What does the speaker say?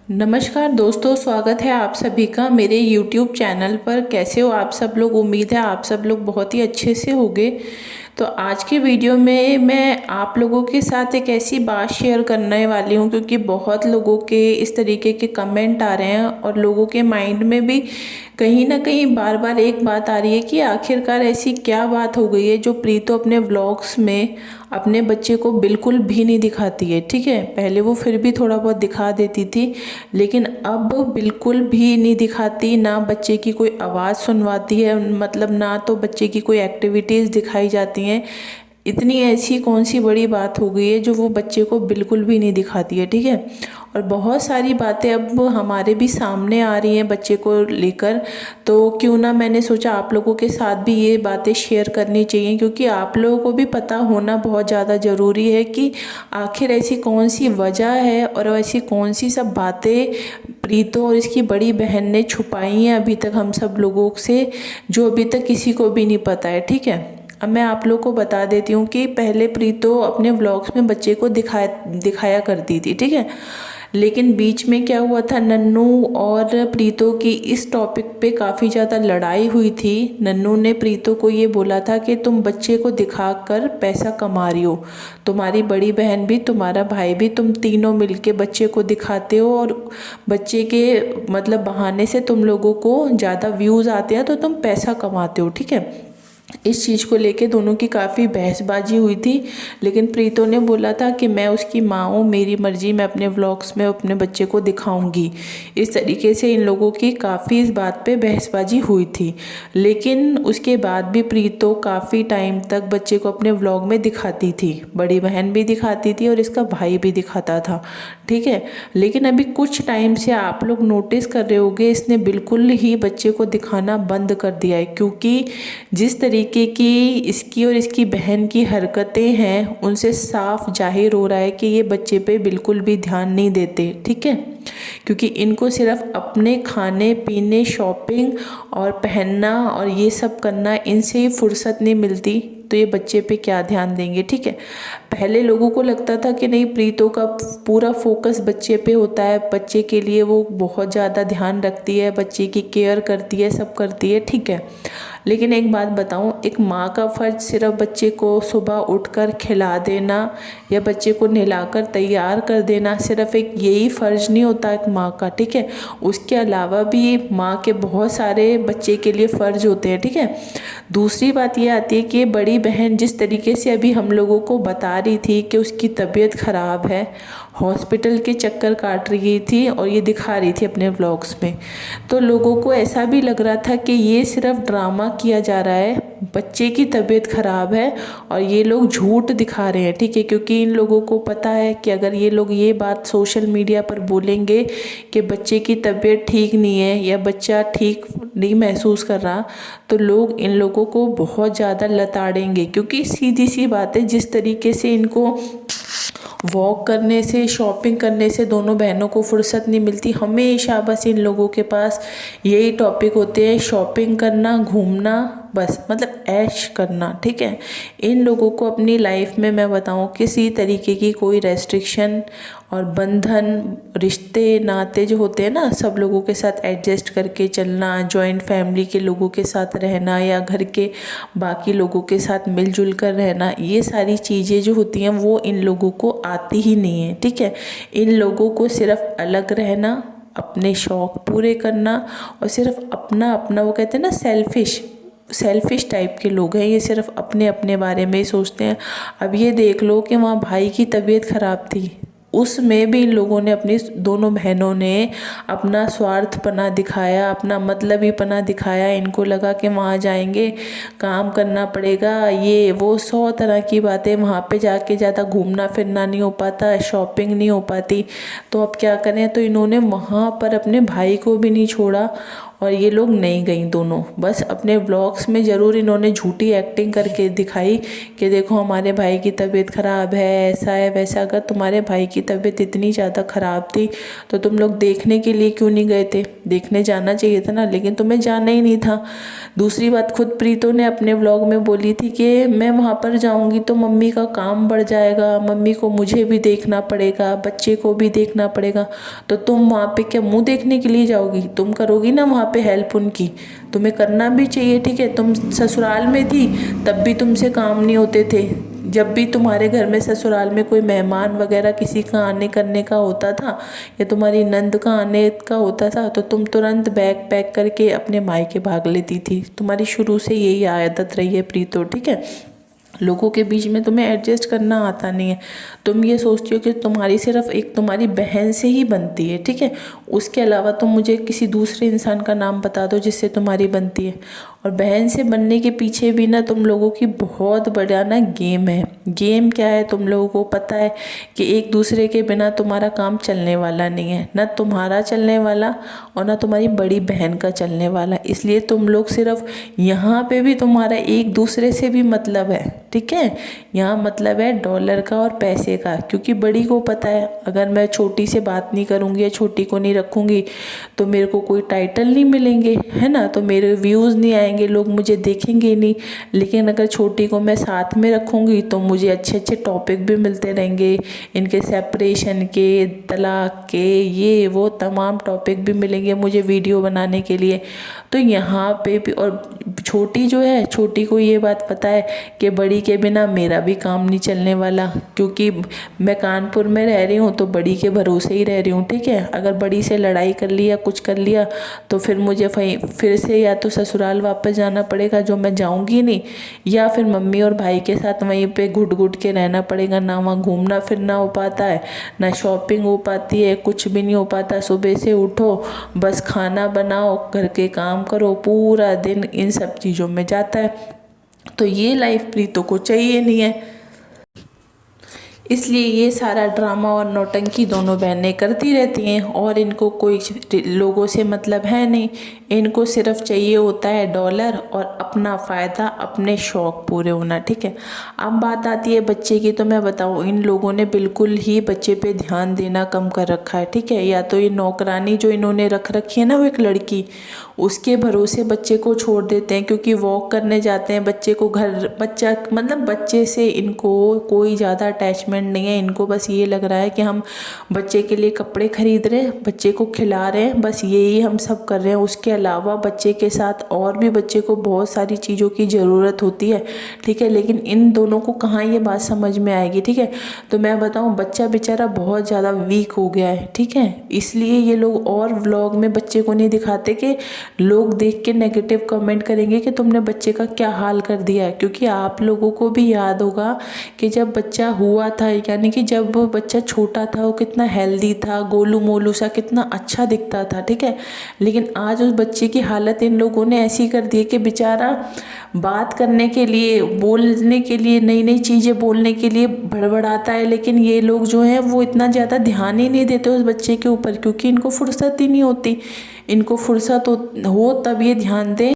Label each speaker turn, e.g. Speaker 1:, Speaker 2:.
Speaker 1: नमस्कार दोस्तों, स्वागत है आप सभी का मेरे YouTube चैनल पर। कैसे हो आप सब लोग? उम्मीद है आप सब लोग बहुत ही अच्छे से होंगे। तो आज के वीडियो में मैं आप लोगों के साथ एक ऐसी बात शेयर करने वाली हूँ, क्योंकि बहुत लोगों के इस तरीके के कमेंट आ रहे हैं और लोगों के माइंड में भी कहीं ना कहीं बार बार एक बात आ रही है कि आखिरकार ऐसी क्या बात हो गई है जो प्रीतो अपने व्लॉग्स में अपने बच्चे को बिल्कुल भी नहीं दिखाती है। ठीक है, पहले वो फिर भी थोड़ा बहुत दिखा देती थी, लेकिन अब बिल्कुल भी नहीं दिखाती। ना बच्चे की कोई आवाज़ सुनवाती है, मतलब ना तो बच्चे की कोई एक्टिविटीज़ दिखाई जाती हैं। इतनी ऐसी कौन सी बड़ी बात हो गई है जो वो बच्चे को बिल्कुल भी नहीं दिखाती है। ठीक है, और बहुत सारी बातें अब हमारे भी सामने आ रही हैं बच्चे को लेकर। तो क्यों ना मैंने सोचा आप लोगों के साथ भी ये बातें शेयर करनी चाहिए, क्योंकि आप लोगों को भी पता होना बहुत ज़्यादा ज़रूरी है कि आखिर ऐसी कौन सी वजह है और ऐसी कौन सी सब बातें प्रीतो और इसकी बड़ी बहन ने छुपाई हैं अभी तक हम सब लोगों से, जो अभी तक किसी को भी नहीं पता है। ठीक है, अब मैं आप लोग को बता देती हूँ कि पहले प्रीतो अपने व्लॉग्स में बच्चे को दिखाया करती थी। ठीक है, लेकिन बीच में क्या हुआ था, नन्नू और प्रीतो की इस टॉपिक पे काफ़ी ज़्यादा लड़ाई हुई थी। नन्नू ने प्रीतो को ये बोला था कि तुम बच्चे को दिखाकर पैसा कमा रही हो, तुम्हारी बड़ी बहन भी तुम्हारा भाई भी, तुम तीनों मिलके बच्चे को दिखाते हो और बच्चे के मतलब बहाने से तुम लोगों को ज़्यादा व्यूज़ आते हैं तो तुम पैसा कमाते हो। ठीक है, इस चीज़ को लेके दोनों की काफ़ी बहसबाजी हुई थी, लेकिन प्रीतो ने बोला था कि मैं उसकी माँ हूँ, मेरी मर्जी, मैं अपने व्लॉग्स में अपने बच्चे को दिखाऊंगी। इस तरीके से इन लोगों की काफ़ी इस बात पे बहसबाजी हुई थी। लेकिन उसके बाद भी प्रीतो काफ़ी टाइम तक बच्चे को अपने व्लॉग में दिखाती थी, बड़ी बहन भी दिखाती थी और इसका भाई भी दिखाता था। ठीक है, लेकिन अभी कुछ टाइम से आप लोग नोटिस कर रहे होंगे इसने बिल्कुल ही बच्चे को दिखाना बंद कर दिया है, क्योंकि जिस तरीके की इसकी और इसकी बहन की हरकतें हैं उनसे साफ जाहिर हो रहा है कि ये बच्चे पे बिल्कुल भी ध्यान नहीं देते। ठीक है, क्योंकि इनको सिर्फ अपने खाने पीने, शॉपिंग और पहनना और ये सब करना, इनसे ही फुर्सत नहीं मिलती, तो ये बच्चे पे क्या ध्यान देंगे। ठीक है, पहले लोगों को लगता था कि नहीं, प्रीतो का पूरा फोकस बच्चे पे होता है, बच्चे के लिए वो बहुत ज़्यादा ध्यान रखती है, बच्चे की केयर करती है, सब करती है। ठीक है, लेकिन एक बात बताऊं, एक माँ का फ़र्ज सिर्फ बच्चे को सुबह उठकर खिला देना या बच्चे को नहलाकर तैयार कर देना, सिर्फ एक यही फ़र्ज नहीं होता एक माँ का। ठीक है, उसके अलावा भी माँ के बहुत सारे बच्चे के लिए फ़र्ज होते हैं। ठीक है, दूसरी बात ये आती है कि बड़ी बहन जिस तरीके से अभी हम लोगों को बता रही थी कि उसकी तबीयत ख़राब है, हॉस्पिटल के चक्कर काट रही थी और ये दिखा रही थी अपने व्लॉग्स में, तो लोगों को ऐसा भी लग रहा था कि ये सिर्फ ड्रामा किया जा रहा है, बच्चे की तबीयत ख़राब है और ये लोग झूठ दिखा रहे हैं। ठीक है, क्योंकि इन लोगों को पता है कि अगर ये लोग ये बात सोशल मीडिया पर बोलेंगे कि बच्चे की तबीयत ठीक नहीं है या बच्चा ठीक नहीं महसूस कर रहा, तो लोग इन लोगों को बहुत ज़्यादा लताड़ेंगे। क्योंकि सीधी सी बात है, जिस तरीके से इनको वॉक करने से, शॉपिंग करने से दोनों बहनों को फुर्सत नहीं मिलती, हमेशा बस इन लोगों के पास यही टॉपिक होते हैं, शॉपिंग करना, घूमना, बस मतलब ऐश करना। ठीक है, इन लोगों को अपनी लाइफ में मैं बताऊं किसी तरीके की कोई रेस्ट्रिक्शन और बंधन, रिश्ते नाते जो होते हैं ना, सब लोगों के साथ एडजस्ट करके चलना, जॉइंट फैमिली के लोगों के साथ रहना या घर के बाकी लोगों के साथ मिलजुल कर रहना, ये सारी चीज़ें जो होती हैं वो इन लोगों को आती ही नहीं है। ठीक है, इन लोगों को सिर्फ अलग रहना, अपने शौक़ पूरे करना और सिर्फ अपना अपना, वो कहते हैं ना सेल्फिश टाइप के लोग हैं, ये सिर्फ अपने अपने बारे में ही सोचते हैं। अब ये देख लो कि वहाँ भाई की तबीयत ख़राब थी, उसमें भी इन लोगों ने, अपनी दोनों बहनों ने अपना स्वार्थपना दिखाया, अपना मतलबी पना दिखाया। इनको लगा कि वहाँ जाएंगे काम करना पड़ेगा, ये वो 100 तरह की बातें, वहाँ पे जाके ज़्यादा घूमना फिरना नहीं हो पाता, शॉपिंग नहीं हो पाती, तो अब क्या करें, तो इन्होंने वहाँ पर अपने भाई को भी नहीं छोड़ा और ये लोग नहीं गई दोनों, बस अपने व्लॉग्स में ज़रूर इन्होंने झूठी एक्टिंग करके दिखाई कि देखो हमारे भाई की तबीयत ख़राब है, ऐसा है वैसा। अगर तुम्हारे भाई की तबीयत इतनी ज़्यादा ख़राब थी तो तुम लोग देखने के लिए क्यों नहीं गए थे? देखने जाना चाहिए था ना, लेकिन तुम्हें जाना ही नहीं था। दूसरी बात, खुद प्रीतो ने अपने व्लॉग में बोली थी कि मैं वहाँ पर जाऊँगी तो मम्मी का काम बढ़ जाएगा, मम्मी को मुझे भी देखना पड़ेगा, बच्चे को भी देखना पड़ेगा। तो तुम वहाँ पे क्या मुंह देखने के लिए जाओगी? तुम करोगी ना वहाँ पे हेल्प उनकी, तुम्हें करना भी चाहिए, ठीक है। तुम ससुराल में थी तब भी तुमसे काम नहीं होते थे। जब भी तुम्हारे घर में ससुराल में कोई मेहमान वगैरह किसी का आने करने का होता था या तुम्हारी नंद का आने का होता था तो तुम तुरंत बैग पैक करके अपने मायके भाग लेती थी। तुम्हारी शुरू से यही आदत रही है प्रीतो, ठीक है। लोगों के बीच में तुम्हें एडजस्ट करना आता नहीं है। तुम ये सोचती हो कि तुम्हारी सिर्फ एक तुम्हारी बहन से ही बनती है, ठीक है। उसके अलावा तुम मुझे किसी दूसरे इंसान का नाम बता दो जिससे तुम्हारी बनती है। और बहन से बनने के पीछे भी ना तुम लोगों की बहुत बड़ा ना गेम है। गेम क्या है तुम लोगों को पता है कि एक दूसरे के बिना तुम्हारा काम चलने वाला नहीं है, ना तुम्हारा चलने वाला और ना तुम्हारी बड़ी बहन का चलने वाला। इसलिए तुम लोग सिर्फ यहाँ पे भी तुम्हारा एक दूसरे से भी मतलब है, ठीक है। यहाँ मतलब है डॉलर का और पैसे का, क्योंकि बड़ी को पता है अगर मैं छोटी से बात नहीं करूँगी या छोटी को नहीं रखूँगी तो मेरे को कोई टाइटल नहीं मिलेंगे, है ना, तो मेरे व्यूज़ नहीं आएंगे, लोग मुझे देखेंगे नहीं। लेकिन अगर छोटी को मैं साथ में रखूँगी तो मुझे अच्छे अच्छे टॉपिक भी मिलते रहेंगे, इनके सेपरेशन के, तलाक के, ये वो तमाम टॉपिक भी मिलेंगे मुझे वीडियो बनाने के लिए। तो यहाँ पे भी, और छोटी जो है, छोटी को ये बात पता है कि बड़ी के बिना मेरा भी काम नहीं चलने वाला, क्योंकि मैं कानपुर में रह रही हूँ तो बड़ी के भरोसे ही रह रही हूँ, ठीक है। अगर बड़ी से लड़ाई कर लिया, कुछ कर लिया तो फिर मुझे फिर से या तो ससुराल वापस जाना पड़ेगा, जो मैं जाऊँगी नहीं, या फिर मम्मी और भाई के साथ वहीं पे घुट घुट के रहना पड़ेगा। ना वहाँ घूमना फिरना हो पाता है, ना शॉपिंग हो पाती है, कुछ भी नहीं हो पाता। सुबह से उठो, बस खाना बनाओ, घर के काम करो, पूरा दिन इन सब चीज़ों में जाता है। तो ये लाइफ प्रीतो को चाहिए नहीं है। इसलिए ये सारा ड्रामा और नौटंकी दोनों बहनें करती रहती हैं और इनको कोई लोगों से मतलब है नहीं। इनको सिर्फ चाहिए होता है डॉलर और अपना फ़ायदा, अपने शौक़ पूरे होना, ठीक है। अब बात आती है बच्चे की, तो मैं बताऊँ इन लोगों ने बिल्कुल ही बच्चे पे ध्यान देना कम कर रखा है, ठीक है। या तो ये नौकरानी जो इन्होंने रख रखी है ना, वो एक लड़की, उसके भरोसे बच्चे को छोड़ देते हैं, क्योंकि वॉक करने जाते हैं बच्चे को, बच्चा मतलब बच्चे से इनको कोई ज़्यादा अटैचमेंट नहीं है। इनको बस ये लग रहा है कि हम बच्चे के लिए कपड़े खरीद रहे हैं, बच्चे को खिला रहे हैं, बस यही हम सब कर रहे हैं। उसके अलावा बच्चे के साथ और भी बच्चे को बहुत सारी चीज़ों की ज़रूरत होती है, ठीक है। लेकिन इन दोनों को कहाँ ये बात समझ में आएगी, ठीक है। तो मैं बताऊँ, बच्चा बेचारा बहुत ज़्यादा वीक हो गया है, ठीक है। इसलिए ये लोग और व्लॉग में बच्चे को नहीं दिखाते कि लोग देख के नेगेटिव कमेंट करेंगे कि तुमने बच्चे का क्या हाल कर दिया है। क्योंकि आप लोगों को भी याद होगा कि जब बच्चा हुआ था, यानी कि जब वो बच्चा छोटा था, वो कितना हेल्दी था, गोलू मोलू सा, कितना अच्छा दिखता था, ठीक है। लेकिन आज उस बच्चे की हालत इन लोगों ने ऐसी कर दी है कि बेचारा बात करने के लिए, बोलने के लिए, नई नई चीज़ें बोलने के लिए बड़बड़ाता है। लेकिन ये लोग जो हैं वो इतना ज़्यादा ध्यान ही नहीं देते उस बच्चे के ऊपर, क्योंकि इनको फुर्सत ही नहीं होती। इनको फुर्सत हो तब ये ध्यान दें।